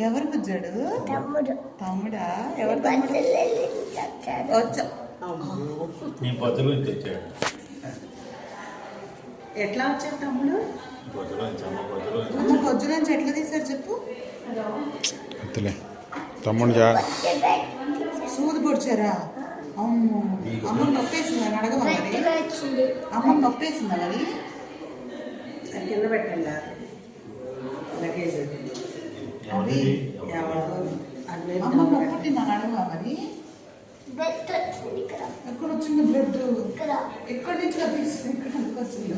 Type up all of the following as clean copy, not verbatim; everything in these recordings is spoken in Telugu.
ఎవరు బుజ్జాడు? తమ్ముడా? ఎవరు తమ్ముడు? వచ్చా ఎట్లా వచ్చాడు తమ్ముడు? పొద్దు నుంచి ఎట్లా తీసారు చెప్పు. తమ్ముడు సూది పొడిచారా? అమ్మ అమ్మ నొప్పేసిందా? అడగమా మరి. అమ్మ నొప్పేసిందా మరి? కింద పెట్టండి లగేజ్ అది అమ్మ నొప్పుంటుందా? అడగమా మరి. ఎక్కడ వచ్చింది బ్లడ్? ఎక్కడి నుంచి లభిస్తుంది? ఎక్కడికి వచ్చింది?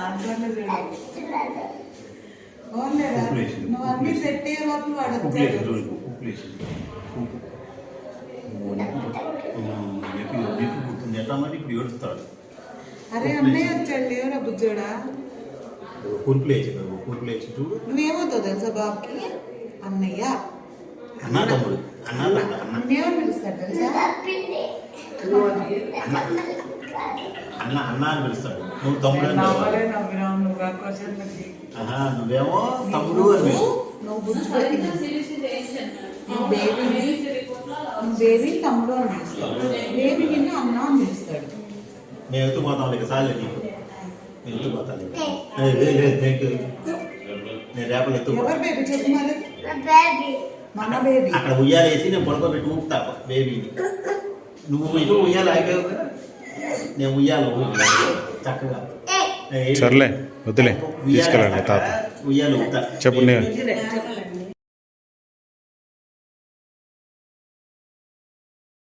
ఆన్సర్లు చూడు. ఓన్లేరా నువ్వు అన్ని సెట్ అయ్యే లోపల వాడు వచ్చాడు. అరే అన్నయ్య వచ్చాడు లేవురా బుజ్జోడా. నువ్వేమవుతావు తెలుసా బాబుకి? అన్నయ్య అన్నేమని పిలుస్తాడు తెలుసా? అన్న అన్న అని పిలుస్తాడు. నువ్వు తమ్ముడు నువ్వేమో తమ్ముడు అని. నువ్వు బేబీ తమ్ముడు అని పిలుస్తాడు. బేబీకి అన్న అని పిలుస్తాడు. మేము ఎత్తుకుపోతాం ఇక సార్లు నీకు నేను ఎత్తుకుపోతాను. నేను రేపలు ఎత్తుకు. ఎవరు బేబీ చెప్పు మరి. మన బేబీ. అక్కడ ఉయ్యాలేసి నేను పడుకోబెట్టి ఊపుతా బేబీని. నువ్వు ఇటు ఉయ్యాలి ఆగావు కదా, నేను ఉయ్యాలి చక్కగా. సర్లే వద్దులే తీసుకెళ్ళండి తాత. ఉయ్యాలి ఊపుతా చెప్పు.